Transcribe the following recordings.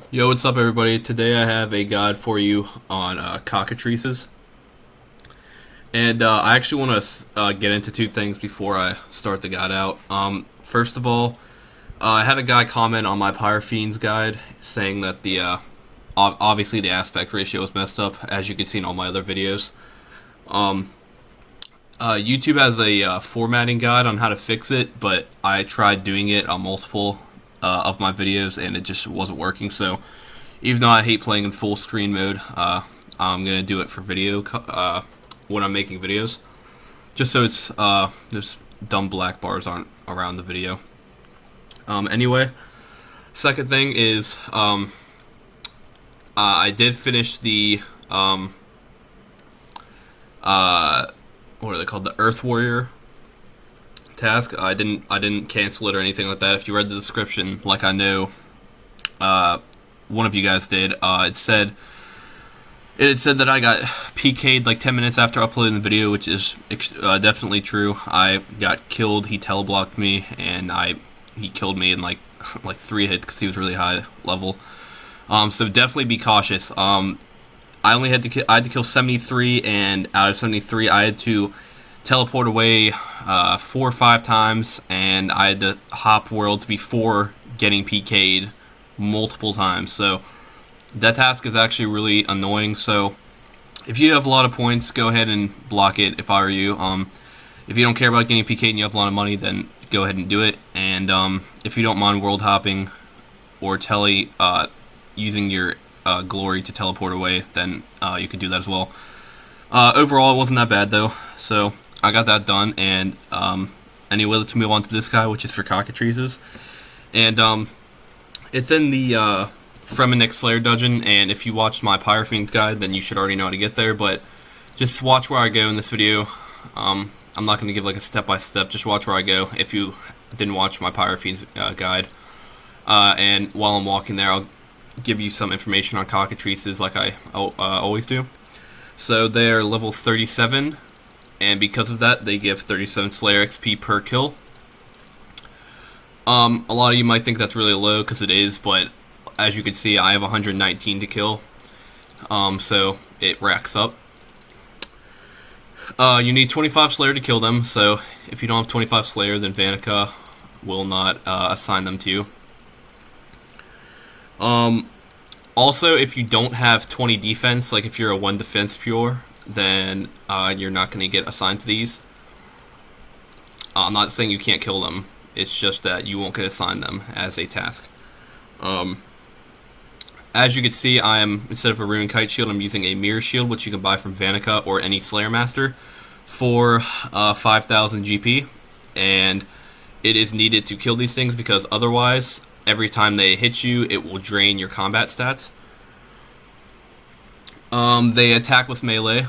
Yo, what's up, everybody? Today I have a guide for you on cockatrices. And I actually want to get into two things before I start the guide out. First of all, I had a guy comment on my Pyrofiends guide saying that obviously the aspect ratio was messed up, as you can see in all my other videos. YouTube has a formatting guide on how to fix it, but I tried doing it on multiple of my videos and it just wasn't working. So even though I hate playing in full screen mode, I'm gonna do it for video when I'm making videos, just so it's there's dumb black bars aren't around the video. Anyway, second thing is I did finish the what are they called? The Earth Warrior task. I didn't cancel it or anything like that. If you read the description, like I know one of you guys did, it said that I got PK'd like 10 minutes after uploading the video, which is definitely true. I got killed. He teleblocked me, and he killed me in like 3 hits because he was really high level. So definitely be cautious. I had to kill 73, and out of 73, I had to teleport away 4 or 5 times, and I had to hop worlds before getting PK'd multiple times. So that task is actually really annoying. So if you have a lot of points, go ahead and block it. If I were you, if you don't care about getting PK'd and you have a lot of money, then go ahead and do it. And if you don't mind world hopping or using your glory to teleport away, then you could do that as well. Overall, it wasn't that bad though, so I got that done. And anyway, let's move on to this guy, which is for cockatrices. And it's in the Fremennik Slayer dungeon, and if you watched my Pyrofiends guide, then you should already know how to get there, but just watch where I go in this video. I'm not going to give like a step-by-step, just watch where I go if you didn't watch my Pyrofiends guide. And while I'm walking there, I'll give you some information on cockatrices like I always do. So they're level 37, and because of that, they give 37 Slayer XP per kill. A lot of you might think that's really low, because it is, but as you can see, I have 119 to kill, so it racks up. You need 25 Slayer to kill them, so if you don't have 25 Slayer, then Vanica will not assign them to you. Also, if you don't have 20 defense, like if you're a 1 defense pure, then you're not going to get assigned to these. I'm not saying you can't kill them, it's just that you won't get assigned them as a task. As you can see, instead of a rune kite shield, I'm using a mirror shield, which you can buy from Vanica or any Slayer Master for 5,000 GP, and it is needed to kill these things because otherwise, every time they hit you, it will drain your combat stats. They attack with melee,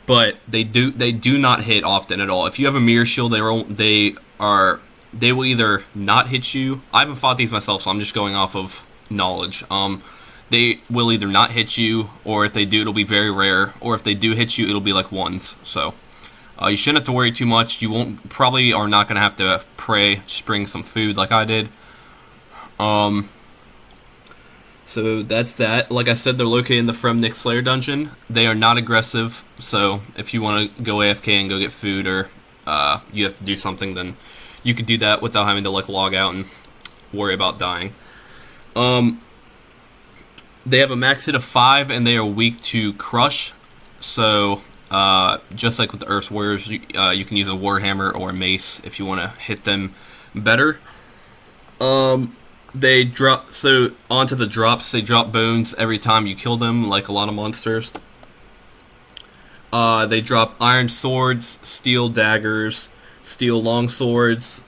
but they do not hit often at all. If you have a mirror shield, they will either not hit you. I haven't fought these myself, so I'm just going off of knowledge. They will either not hit you, or if they do, it'll be very rare, or if they do hit you, it'll be like ones. So you shouldn't have to worry too much. You probably are not going to have to pray, just bring some food like I did. So that's that. Like I said, they're located in the Fremennik Slayer dungeon. They are not aggressive, so if you want to go AFK and go get food, or you have to do something, then you could do that without having to like log out and worry about dying. They have a max hit of 5, and they are weak to crush. So just like with the Earth Warriors, you can use a Warhammer or a mace if you want to hit them better. They drop, so onto the drops, they drop bones every time you kill them, like a lot of monsters. They drop iron swords, steel daggers, steel long swords.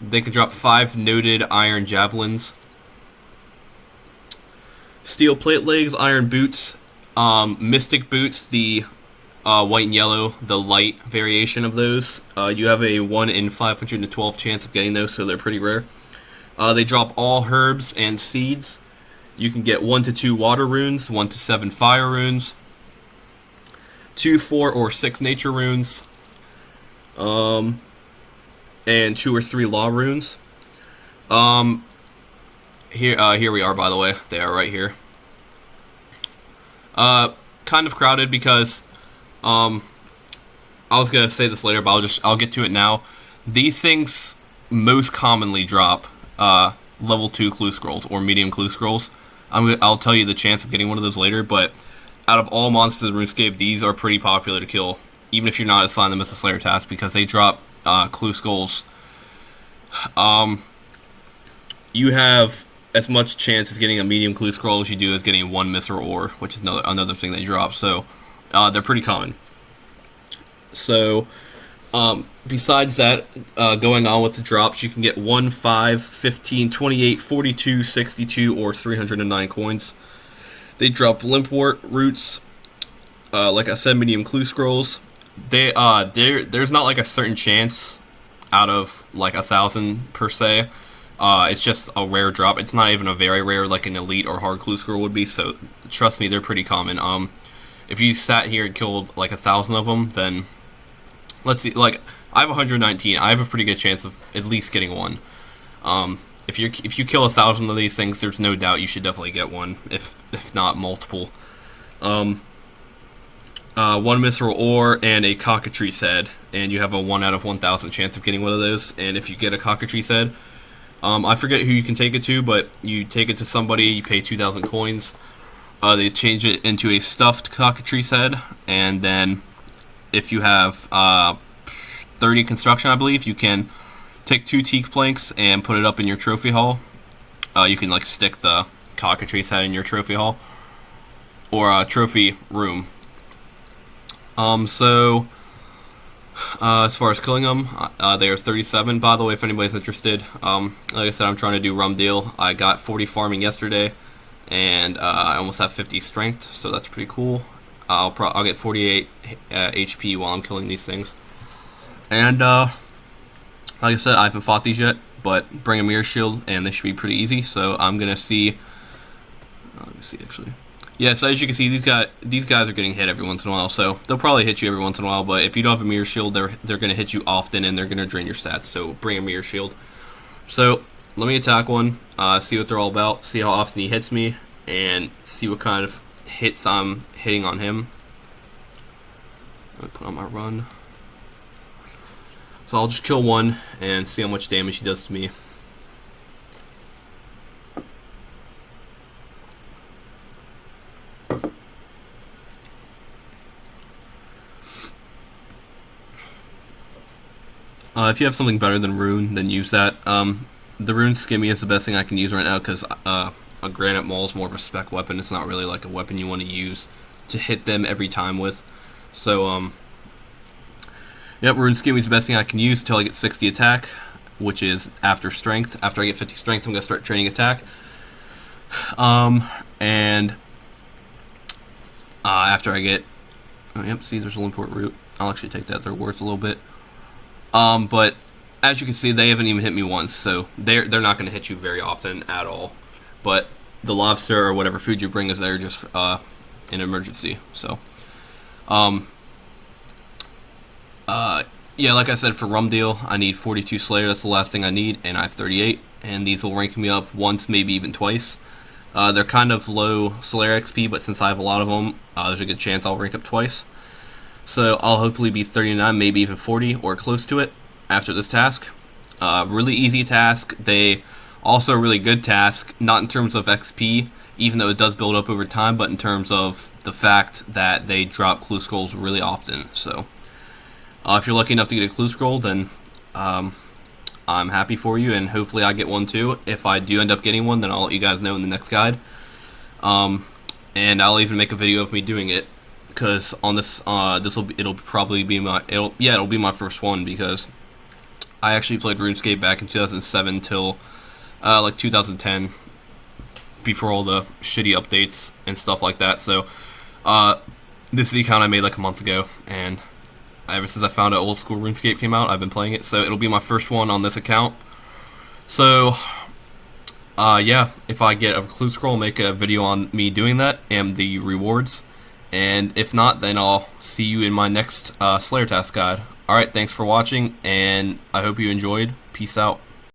They can drop 5 noted iron javelins, steel plate legs, iron boots, mystic boots, the white and yellow, the light variation of those. You have a 1 in 512 chance of getting those, so they're pretty rare. They drop all herbs and seeds. You can get 1 to 2 water runes, 1 to 7 fire runes, 2, 4, or 6 nature runes, and 2 or 3 law runes. Here we are, by the way. They are right here. Kind of crowded because, I was gonna say this later, but I'll get to it now. These things most commonly drop, level 2 clue scrolls or medium clue scrolls. I'll tell you the chance of getting one of those later, but out of all monsters in RuneScape, these are pretty popular to kill, even if you're not assigned them as a Slayer task, because they drop, clue skulls. You have as much chance as getting a medium clue scroll as you do as getting one miss or ore, which is another thing they drop. So they're pretty common. So besides that, going on with the drops, you can get 1, 5, 15, 28, 42, 62, or 309 coins. They drop limpwort roots, like I said, medium clue scrolls. There's not like a certain chance out of like 1,000 per se. It's just a rare drop. It's not even a very rare like an elite or hard clue scroll would be, so trust me, they're pretty common. If you sat here and killed like 1,000 of them, then let's see, like I have 119. I have a pretty good chance of at least getting one. If you kill 1,000 of these things, there's no doubt you should definitely get one, if not multiple. One mithril ore and a cockatrice head, and you have a 1 out of 1,000 chance of getting one of those. And if you get a cockatrice head, I forget who you can take it to, but you take it to somebody, you pay 2,000 coins. They change it into a stuffed cockatrice head, and then if you have 30 construction, I believe, you can take 2 teak planks and put it up in your trophy hall. You can like stick the cockatrice head in your trophy hall or a trophy room. As far as killing them, they are 37, by the way, if anybody's interested. Like I said, I'm trying to do rum deal. I got 40 farming yesterday, and I almost have 50 strength, so that's pretty cool. I'll get 48 HP while I'm killing these things. And, like I said, I haven't fought these yet, but bring a mirror shield, and they should be pretty easy, so I'm gonna see... let me see, actually. Yeah, so as you can see, these guys are getting hit every once in a while, so they'll probably hit you every once in a while, but if you don't have a mirror shield, they're going to hit you often, and they're going to drain your stats, so bring a mirror shield. So, let me attack one, see what they're all about, see how often he hits me, and see what kind of hits I'm hitting on him. Let me put on my run. So I'll just kill one, and see how much damage he does to me. If you have something better than Rune, then use that. The Rune Skimmy is the best thing I can use right now because a Granite Maul is more of a spec weapon. It's not really like a weapon you want to use to hit them every time with. So, yep, Rune Skimmy is the best thing I can use until I get 60 attack, which is after strength. After I get 50 strength, I'm going to start training attack. After I get... oh, yep, see, there's a Limport root. I'll actually take that. They're worth a little bit. But as you can see, they haven't even hit me once, so they're not going to hit you very often at all. But the lobster or whatever food you bring is there just an emergency. So, yeah, like I said, for rum deal, I need 42 Slayer. That's the last thing I need, and I have 38. And these will rank me up once, maybe even twice. They're kind of low Slayer XP, but since I have a lot of them, there's a good chance I'll rank up twice. So I'll hopefully be 39, maybe even 40, or close to it after this task. Really easy task. They also a really good task, not in terms of XP, even though it does build up over time, but in terms of the fact that they drop clue scrolls really often. So if you're lucky enough to get a clue scroll, then I'm happy for you, and hopefully I get one too. If I do end up getting one, then I'll let you guys know in the next guide. And I'll even make a video of me doing it. Because on this, it'll probably be it'll be my first one, because I actually played RuneScape back in 2007 till like 2010, before all the shitty updates and stuff like that. So this is the account I made like a month ago, and ever since I found out old school RuneScape came out, I've been playing it. So it'll be my first one on this account. So yeah, if I get a clue scroll, I'll make a video on me doing that and the rewards. And if not, then I'll see you in my next Slayer task guide. Alright, thanks for watching, and I hope you enjoyed. Peace out.